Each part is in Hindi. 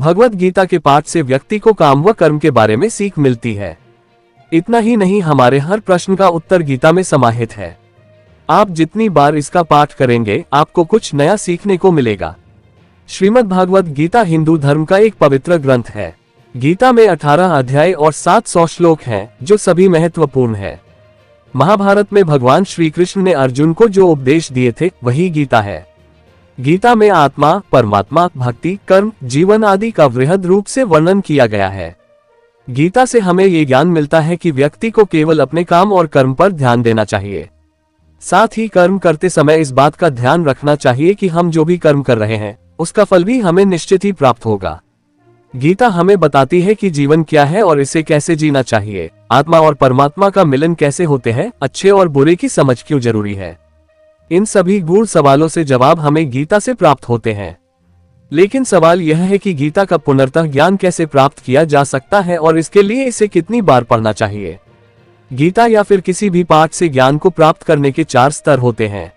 भगवत गीता के पाठ से व्यक्ति को काम व कर्म के बारे में सीख मिलती है। इतना ही नहीं, हमारे हर प्रश्न का उत्तर गीता में समाहित है। आप जितनी बार इसका पाठ करेंगे आपको कुछ नया सीखने को मिलेगा। श्रीमद् भागवत गीता हिंदू धर्म का एक पवित्र ग्रंथ है। गीता में 18 अध्याय और 700 श्लोक हैं, जो सभी महत्वपूर्ण है। महाभारत में भगवान श्री कृष्ण ने अर्जुन को जो उपदेश दिए थे वही गीता है। गीता में आत्मा, परमात्मा, भक्ति, कर्म, जीवन आदि का वृहद रूप से वर्णन किया गया है। गीता से हमें ये ज्ञान मिलता है कि व्यक्ति को केवल अपने काम और कर्म पर ध्यान देना चाहिए। साथ ही कर्म करते समय इस बात का ध्यान रखना चाहिए कि हम जो भी कर्म कर रहे हैं उसका फल भी हमें निश्चित ही प्राप्त होगा। गीता हमें बताती है कि जीवन क्या है और इसे कैसे जीना चाहिए, आत्मा और परमात्मा का मिलन कैसे होते हैं, अच्छे और बुरे की समझ क्यों जरूरी है। इन सभी गूढ़ सवालों से जवाब हमें गीता से प्राप्त होते हैं। लेकिन सवाल यह है कि गीता का पुनर्तः ज्ञान कैसे प्राप्त किया जा सकता है और इसके लिए इसे कितनी बार पढ़ना चाहिए। गीता या फिर किसी भी पाठ से ज्ञान को प्राप्त करने के 4 स्तर होते हैं: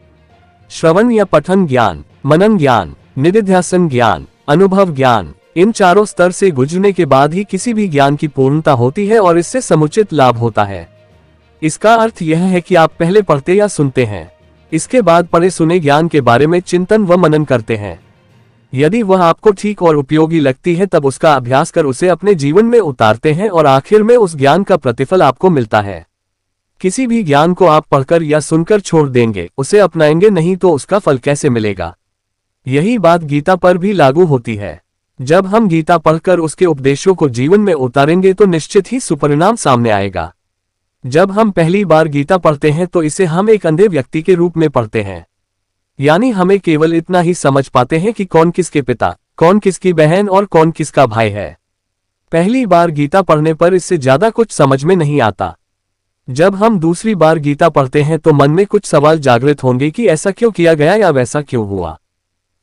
श्रवण या पठन ज्ञान, मनन ज्ञान, निधिध्यासन ज्ञान, अनुभव ज्ञान। इन चारों स्तर से गुजरने के बाद ही किसी भी ज्ञान की पूर्णता होती है और इससे समुचित लाभ होता है। इसका अर्थ यह है कि आप पहले पढ़ते या सुनते हैं, इसके बाद पढ़े सुने ज्ञान के बारे में चिंतन व मनन करते हैं। यदि वह आपको ठीक और उपयोगी लगती है तब उसका अभ्यास कर उसे अपने जीवन में उतारते हैं और आखिर में उस ज्ञान का प्रतिफल आपको मिलता है। किसी भी ज्ञान को आप पढ़कर या सुनकर छोड़ देंगे, उसे अपनाएंगे नहीं तो उसका फल कैसे मिलेगा। यही बात गीता पर भी लागू होती है। जब हम गीता पढ़कर उसके उपदेशों को जीवन में उतारेंगे तो निश्चित ही सुपरिणाम सामने आएगा। जब हम पहली बार गीता पढ़ते हैं तो इसे हम एक अंधे व्यक्ति के रूप में पढ़ते हैं, यानी हमें केवल इतना ही समझ पाते हैं कि कौन किसके पिता, कौन किसकी बहन और कौन किसका भाई है। पहली बार गीता पढ़ने पर इससे ज्यादा कुछ समझ में नहीं आता। जब हम दूसरी बार गीता पढ़ते हैं तो मन में कुछ सवाल जागृत होंगे कि ऐसा क्यों किया गया या वैसा क्यों हुआ।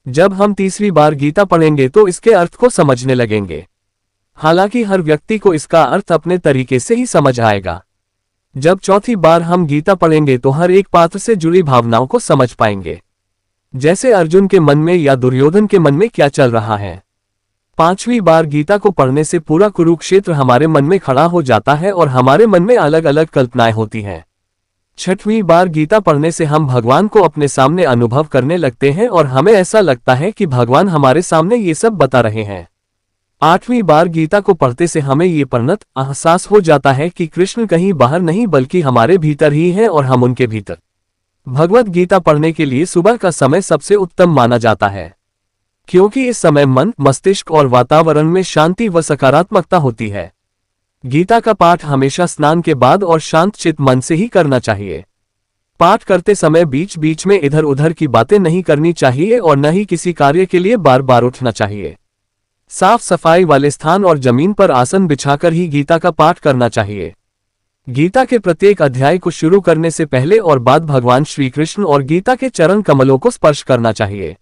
जब हम तीसरी बार गीता पढ़ेंगे तो इसके अर्थ को समझने लगेंगे। हालांकि हर व्यक्ति को इसका अर्थ अपने तरीके से ही समझ आएगा। जब चौथी बार हम गीता पढ़ेंगे तो हर एक पात्र से जुड़ी भावनाओं को समझ पाएंगे, जैसे अर्जुन के मन में या दुर्योधन के मन में क्या चल रहा है। पांचवी बार गीता को पढ़ने से पूरा कुरुक्षेत्र हमारे मन में खड़ा हो जाता है और हमारे मन में अलग अलग कल्पनाएं होती हैं। छठवीं बार गीता पढ़ने से हम भगवान को अपने सामने अनुभव करने लगते हैं और हमें ऐसा लगता है कि भगवान हमारे सामने ये सब बता रहे हैं। आठवीं बार गीता को पढ़ते से हमें ये परिणत एहसास हो जाता है कि कृष्ण कहीं बाहर नहीं बल्कि हमारे भीतर ही है और हम उनके भीतर। भगवत गीता पढ़ने के लिए सुबह का समय सबसे उत्तम माना जाता है, क्योंकि इस समय मन, मस्तिष्क और वातावरण में शांति व सकारात्मकता होती है। गीता का पाठ हमेशा स्नान के बाद और शांत चित्त मन से ही करना चाहिए। पाठ करते समय बीच बीच में इधर उधर की बातें नहीं करनी चाहिए और न ही किसी कार्य के लिए बार बार उठना चाहिए। साफ सफाई वाले स्थान और जमीन पर आसन बिछाकर ही गीता का पाठ करना चाहिए। गीता के प्रत्येक अध्याय को शुरू करने से पहले और बाद भगवान श्री कृष्ण और गीता के चरण कमलों को स्पर्श करना चाहिए।